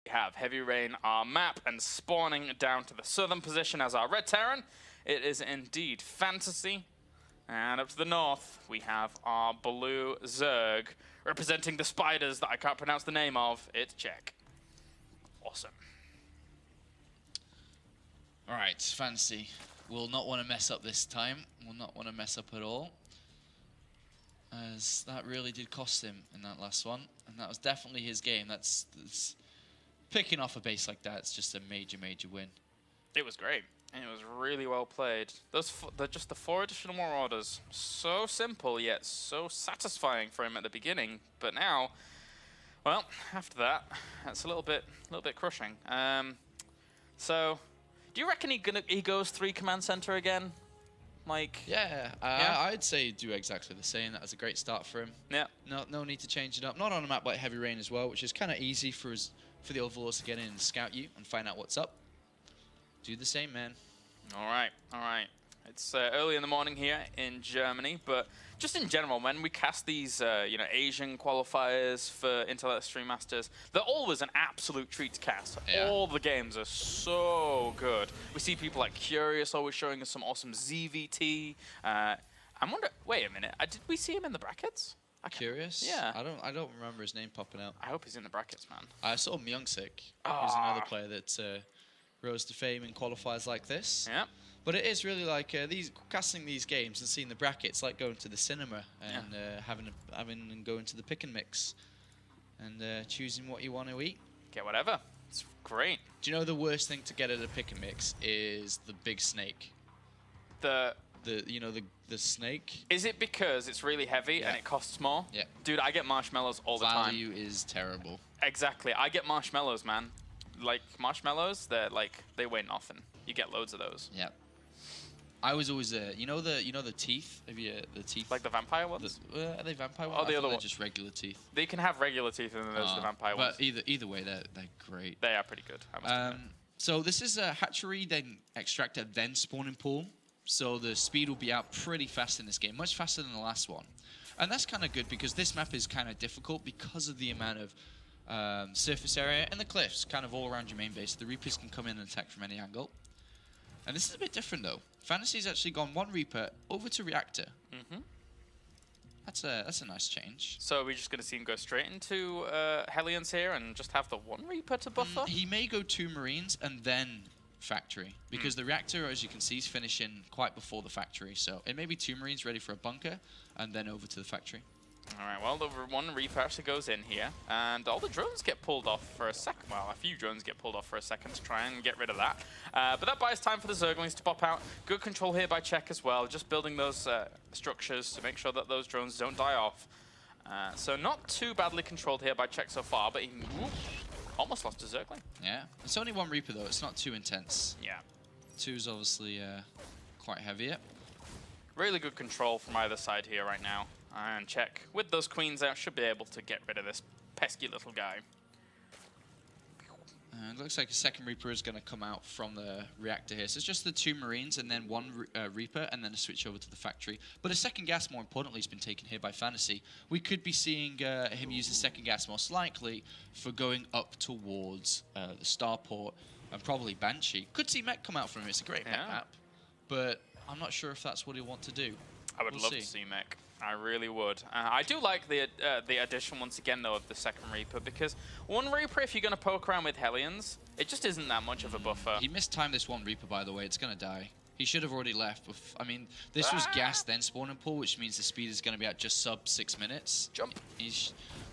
We have Heavy Rain, our map, and spawning down to the southern position as our red Terran. It is indeed FanTaSy. And up to the north, we have our blue Zerg, representing the spiders that I can't pronounce the name of. It's Czech. Awesome. All right, FanTaSy will not want to mess up this time. Will not want to mess up at all, as that really did cost him in that last one, and that was definitely his game. That's picking off a base like that. It's just a major win. It was great. It was really well played. Just the 4 additional Marauders, so simple yet so satisfying for him at the beginning. But now, well, after that, that's a little bit crushing. So, do you reckon he goes 3 command center again? Like, yeah, I'd say do exactly the same. That was a great start for him. Yeah. No need to change it up. Not on a map like Heavy Rain as well, which is kind of easy for the Overlords to get in and scout you and find out what's up. Do the same, man. All right. It's early in the morning here in Germany, but just in general, when we cast these, Asian qualifiers for Intel Stream Masters, they're always an absolute treat to cast. Yeah. All the games are so good. We see people like Curious always showing us some awesome ZVT. I wonder. Wait a minute. Did we see him in the brackets? Curious? Yeah. I don't remember his name popping out. I hope he's in the brackets, man. I saw Myungsik, who's another player that rose to fame in qualifiers like this. Yeah. But it is really like casting these games and seeing the brackets, like going to the cinema and having and going to the pick and mix and choosing what you want to eat. Get whatever. It's great. Do you know the worst thing to get at a pick and mix is the big snake? The snake. Is it because it's really heavy and it costs more? Yeah. Dude, I get marshmallows all the time. Value is terrible. Exactly. I get marshmallows, man. Like marshmallows, they weigh nothing. You get loads of those. Yeah. I was always you know the teeth? Have you the teeth? Like the vampire ones? Are they vampire ones? Oh, the other they're ones. just regular teeth. They can have regular teeth and then there's the vampire ones. But either way, they're great. They are pretty good. I must admit. So this is a hatchery, then extractor, then spawning pool. So the speed will be out pretty fast in this game, much faster than the last one. And that's kind of good because this map is kind of difficult because of the amount of surface area and the cliffs kind of all around your main base. The Reapers can come in and attack from any angle. And this is a bit different though. FanTaSy's actually gone 1 Reaper over to Reactor. Mm-hmm. That's a nice change. So we're just going to see him go straight into Hellions here and just have the 1 Reaper to buffer? He may go 2 Marines and then Factory. Because the Reactor, as you can see, is finishing quite before the Factory. So it may be 2 Marines ready for a bunker and then over to the Factory. All right, well, the 1 Reaper actually goes in here, and all the drones get pulled off for a second. Well, a few drones get pulled off for a second to try and get rid of that. But that buys time for the Zerglings to pop out. Good control here by Czech as well, just building those structures to make sure that those drones don't die off. So not too badly controlled here by Czech so far, but he almost lost a Zergling. Yeah, it's only 1 Reaper though, it's not too intense. Yeah. 2 is obviously quite heavier. Really good control from either side here right now. And Czech, with those queens out, should be able to get rid of this pesky little guy. It looks like a second Reaper is going to come out from the Reactor here. So it's just the 2 Marines and then 1 Reaper and then a switch over to the Factory. But a second gas, more importantly, has been taken here by FanTaSy. We could be seeing him use the second gas most likely for going up towards the Starport and probably Banshee. Could see Mech come out from him. It's a great Mech map. But I'm not sure if that's what he'll want to do. I would love to see Mech. I really would. I do like the addition once again though of the second Reaper, because 1 Reaper, if you're going to poke around with Hellions, it just isn't that much of a buffer. He mistimed this 1 Reaper, by the way. It's going to die. He should have already left. I mean, this was gas then spawning pool, which means the speed is going to be at just sub 6 minutes. Jump.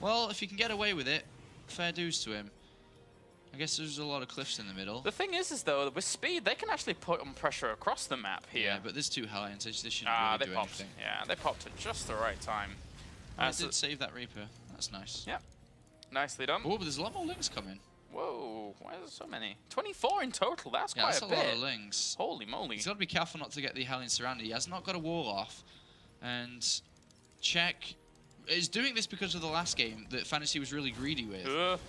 Well, if you can get away with it, fair dues to him. I guess there's a lot of cliffs in the middle. The thing is though, with speed, they can actually put on pressure across the map here. Yeah, but there's 2 Hellions. They shouldn't really do anything. Yeah, they popped at just the right time. I did save that Reaper. That's nice. Yeah, nicely done. Oh, but there's a lot more Lings coming. Whoa, why is there so many? 24 in total, that's quite a bit. That's a lot of Lings. Holy moly. He's got to be careful not to get the Hellions surrounded. He has not got a wall off. And Czech is doing this because of the last game that FanTaSy was really greedy with.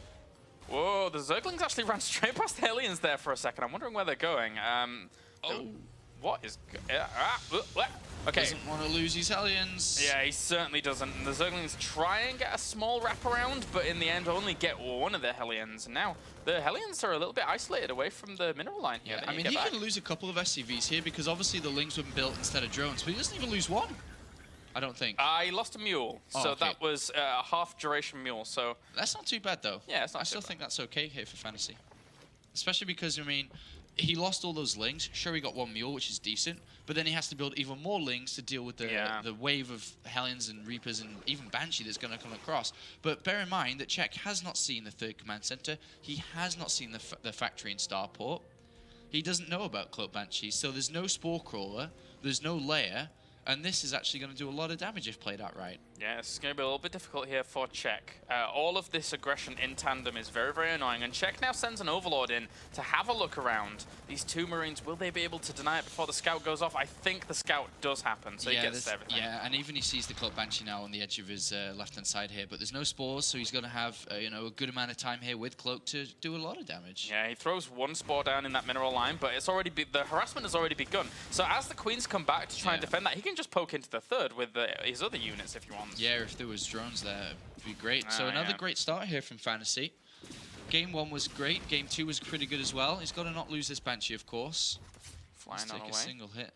Whoa, the Zerglings actually ran straight past the Hellions there for a second. I'm wondering where they're going. What is... Okay. Doesn't want to lose his Hellions. Yeah, he certainly doesn't. And the Zerglings try and get a small wraparound, but in the end only get one of the Hellions. And now the Hellions are a little bit isolated away from the mineral line here. Yeah, I mean, he can lose a couple of SCVs here because obviously the Lings were built instead of drones, but he doesn't even lose one. I don't think. He lost a mule, so okay. that was a half duration mule. So that's not too bad though. Yeah, it's not. I still think that's okay here for FanTaSy, especially because I mean, he lost all those Lings. Sure, he got one mule, which is decent, but then he has to build even more Lings to deal with the wave of Hellions and Reapers and even Banshee that's going to come across. But bear in mind that Czech has not seen the third command center. He has not seen the factory in Starport. He doesn't know about Cloak Banshees, so there's no Spore Crawler, there's no Lair, and this is actually going to do a lot of damage if played out right. Yeah, it's going to be a little bit difficult here for Czech. All of this aggression in tandem is very, very annoying, and Czech now sends an Overlord in to have a look around. These two Marines, will they be able to deny it before the Scout goes off? I think the Scout does happen, so he gets everything. Yeah, and even he sees the Cloak Banshee now on the edge of his left-hand side here, but there's no spores, so he's going to have you know, a good amount of time here with Cloak to do a lot of damage. Yeah, he throws one spore down in that mineral line, but it's already the harassment has already begun. So as the Queens come back to try and defend that, he can just poke into the third with his other units if he wants. Yeah, if there was drones there, it'd be great. So another great start here from FanTaSy. Game 1 was great. Game 2 was pretty good as well. He's got to not lose this Banshee, of course. Flying Let's take a single hit.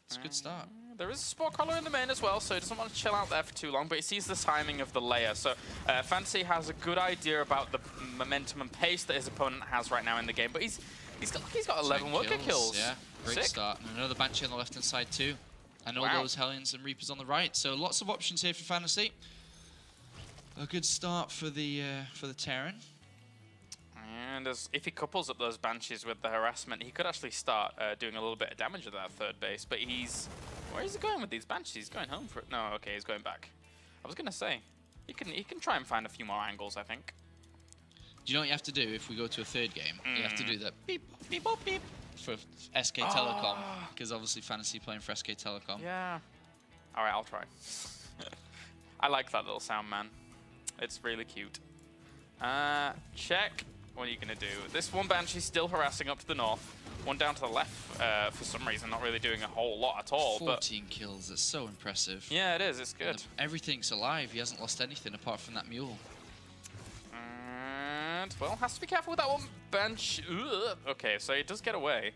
It's a good start. There is a Spore Collar in the main as well, so he doesn't want to chill out there for too long, but he sees the timing of the layer. So FanTaSy has a good idea about the momentum and pace that his opponent has right now in the game, but he's got 11 worker kills. Yeah, great start. And another Banshee on the left-hand side too. And all those Hellions and Reapers on the right. So lots of options here for FanTaSy. A good start for the Terran. And if he couples up those Banshees with the harassment, he could actually start doing a little bit of damage at that third base. But where is he going with these Banshees? He's going home for it. No, okay, he's going back. I was gonna say, he can try and find a few more angles, I think. Do you know what you have to do if we go to a third game? You have to do the beep, beep, boop, beep for SK Telecom, because obviously FanTaSy playing for SK Telecom. Yeah. All right, I'll try. I like that little sound, man. It's really cute. Check. What are you gonna do? This one Banshee's still harassing up to the north. One down to the left, for some reason, not really doing a whole lot at all. 14 kills, that's so impressive. Yeah, it is, it's good. Everything's alive, he hasn't lost anything apart from that mule. And, well, has to be careful with that one Banshee. Okay, so he does get away.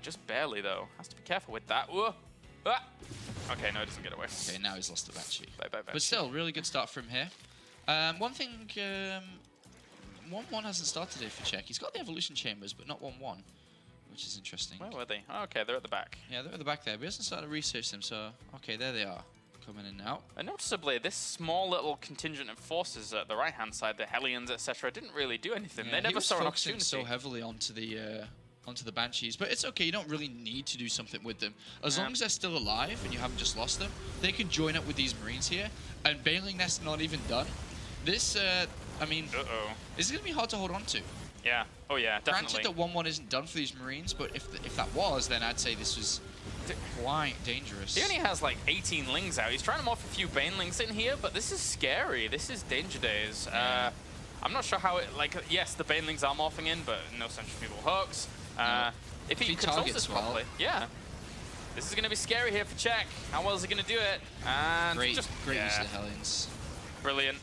Just barely, though. Has to be careful with that. Okay, no, he doesn't get away. Okay, now he's lost the Banshee. Bye, Banshee. But still, really good start from here. One thing, 1-1 hasn't started here for Czech. He's got the evolution chambers, but not 1-1, which is interesting. Where were they? Oh, okay, they're at the back. Yeah, they're at the back there, but he hasn't started to research them, so okay, there they are, coming in now. And noticeably, this small little contingent of forces at the right-hand side, the Hellions, etc., didn't really do anything. Yeah, they never saw an opportunity. So heavily onto the Banshees, but it's okay. You don't really need to do something with them. As long as they're still alive and you haven't just lost them, they can join up with these Marines here. And Bailing Nest not even done. This, I mean, this is going to be hard to hold on to. Yeah. Oh, yeah, definitely. Granted that 1-1 isn't done for these Marines, but if that was, then I'd say this was quite dangerous. He only has like 18 Lings out. He's trying to morph a few Banelings in here, but this is scary. This is danger days. Yeah. I'm not sure how it, like, yes, the Banelings are morphing in, but no centrifugal hooks. No. If he controls this properly, this is going to be scary here for Czech. How well is he going to do it? And great use of the Hellions. Brilliant.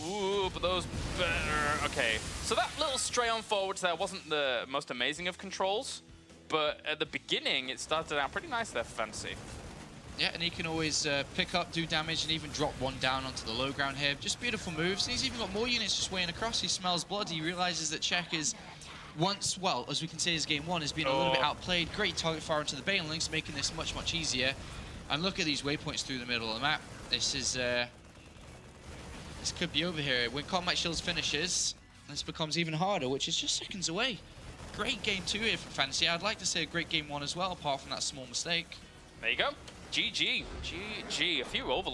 Ooh, but those better. Okay, so that little stray on forwards there wasn't the most amazing of controls, but at the beginning it started out pretty nice there for FanTaSy. Yeah, and he can always pick up, do damage, and even drop one down onto the low ground here. Just beautiful moves. And he's even got more units just weighing across. He smells blood. He realizes that Czech is well, as we can say, his game 1 has been a little bit outplayed. Great target fire into the Banelings, making this much, much easier. And look at these waypoints through the middle of the map. This is this could be over here. When Combat Shields finishes, this becomes even harder, which is just seconds away. Great game 2 here for FanTaSy. I'd like to say a great game 1 as well, apart from that small mistake. There you go. GG. GG. A few Overlords.